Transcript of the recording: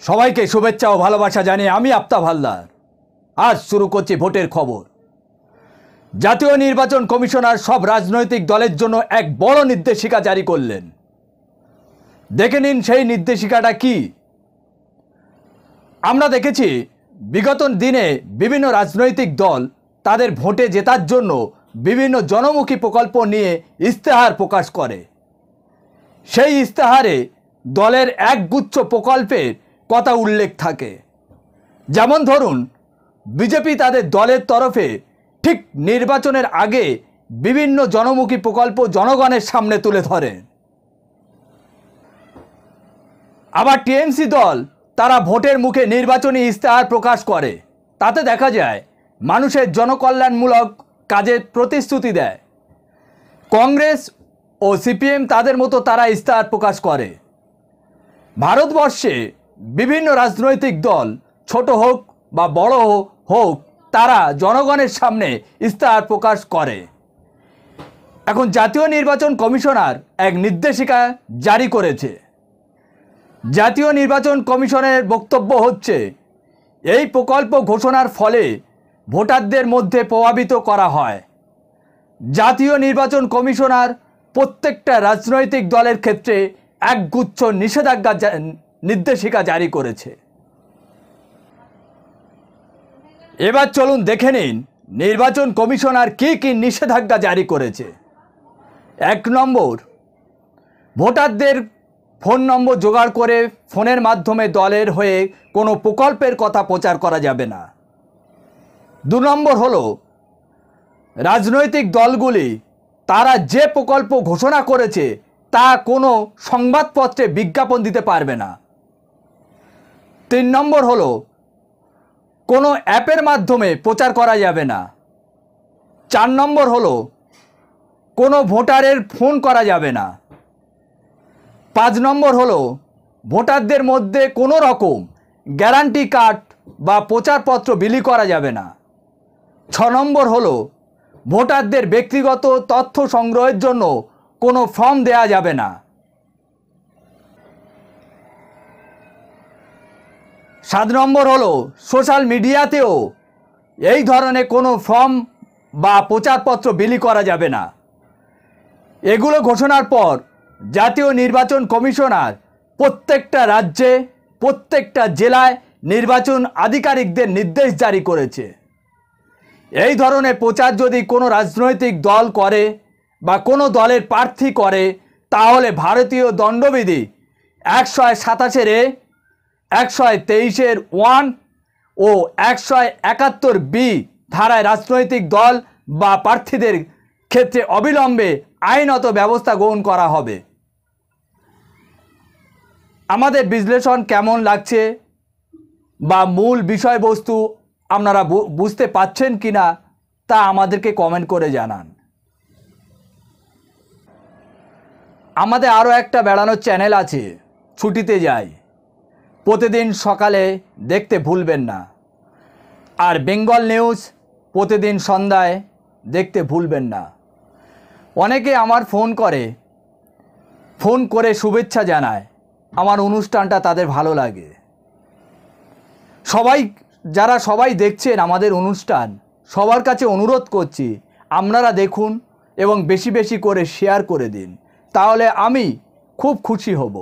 সবাইকে শুভেচ্ছা ও ভালোবাসা জানিয়ে আমি আফতাব হালদার আজ শুরু করছি ভোটের খবর। জাতীয় নির্বাচন কমিশনার সব রাজনৈতিক দলের জন্য এক বড় নির্দেশিকা জারি করলেন। দেখে নিন সেই নির্দেশিকাটা কি। আমরা দেখেছি বিগত দিনে বিভিন্ন রাজনৈতিক দল তাদের ভোটে জেতার জন্য বিভিন্ন জনমুখী প্রকল্প নিয়ে ইস্তেহার প্রকাশ করে। সেই ইস্তেহারে দলের একগুচ্ছ প্রকল্পের কথা উল্লেখ থাকে। যেমন ধরুন, বিজেপি তাদের দলের তরফে ঠিক নির্বাচনের আগে বিভিন্ন জনমুখী প্রকল্প জনগণের সামনে তুলে ধরে। আবার টিএমসি দল তারা ভোটের মুখে নির্বাচনী ইস্তেহার প্রকাশ করে। তাতে দেখা যায় মানুষের জনকল্যাণমূলক কাজের প্রতিশ্রুতি দেয়। কংগ্রেস ও সিপিএম তাদের মতো তারা ইস্তেহার প্রকাশ করে। ভারতবর্ষে বিভিন্ন রাজনৈতিক দল ছোট হোক বা বড় হোক তারা জনগণের সামনে ইস্তেহার প্রকাশ করে। এখন জাতীয় নির্বাচন কমিশনার এক নির্দেশিকা জারি করেছে। জাতীয় নির্বাচন কমিশনের বক্তব্য হচ্ছে, এই প্রকল্প ঘোষণার ফলে ভোটারদের মধ্যে প্রভাবিত করা হয়। জাতীয় নির্বাচন কমিশনার প্রত্যেকটা রাজনৈতিক দলের ক্ষেত্রে একগুচ্ছ নিষেধাজ্ঞা নির্দেশিকা জারি করেছে। এবার চলুন দেখে নিন নির্বাচন কমিশনার কি কি নিষেধাজ্ঞা জারি করেছে। 1 নম্বর, ভোটারদের ফোন নম্বর জোগাড় করে ফোনের মাধ্যমে দলের হয়ে কোনো প্রকল্পের কথা প্রচার করা যাবে না। 2 নম্বর হলো, রাজনৈতিক দলগুলি তারা যে প্রকল্প ঘোষণা করেছে তা কোনো সংবাদপত্রে বিজ্ঞাপন দিতে পারবে না। 3 নম্বর হলো, কোনো অ্যাপের মাধ্যমে প্রচার করা যাবে না। 4 নম্বর হলো, কোনো ভোটারের ফোন করা যাবে না। 5 নম্বর হলো, ভোটারদের মধ্যে কোনো রকম গ্যারান্টি কার্ড বা প্রচারপত্র বিলি করা যাবে না। 6 নম্বর হলো, ভোটারদের ব্যক্তিগত তথ্য সংগ্রহের জন্য কোনো ফর্ম দেয়া যাবে না। 7 নম্বর হলো, সোশ্যাল মিডিয়াতেও এই ধরনের কোনো ফর্ম বা প্রচারপত্র বিলি করা যাবে না। এগুলো ঘোষণার পর জাতীয় নির্বাচন কমিশনার প্রত্যেকটা রাজ্যে প্রত্যেকটা জেলায় নির্বাচন আধিকারিকদের নির্দেশ জারি করেছে। এই ধরনের প্রচার যদি কোনো রাজনৈতিক দল করে বা কোনো দলের প্রার্থী করে, তাহলে ভারতীয় দণ্ডবিধি 127-এ 123-1 ও 171B ধারায় রাজনৈতিক দল বা প্রার্থীদের ক্ষেত্রে অবিলম্বে আইনত ব্যবস্থা গ্রহণ করা হবে। আমাদের বিশ্লেষণ কেমন লাগছে বা মূল বিষয়বস্তু আপনারা বুঝতে পাচ্ছেন কিনা তা আমাদেরকে কমেন্ট করে জানান। আমাদের আরও একটা বেড়ানোর চ্যানেল আছে, ছুটিতে যাই, প্রতিদিন সকালে দেখতে ভুলবেন না। আর বেঙ্গল নিউজ প্রতিদিন সন্ধ্যায় দেখতে ভুলবেন না। অনেকে আমার ফোন করে শুভেচ্ছা জানায়। আমার অনুষ্ঠানটা তাদের ভালো লাগে। সবাই দেখছেন আমাদের অনুষ্ঠান, সবার কাছে অনুরোধ করছি আপনারা দেখুন এবং বেশি বেশি করে শেয়ার করে দিন, তাহলে আমি খুব খুশি হব।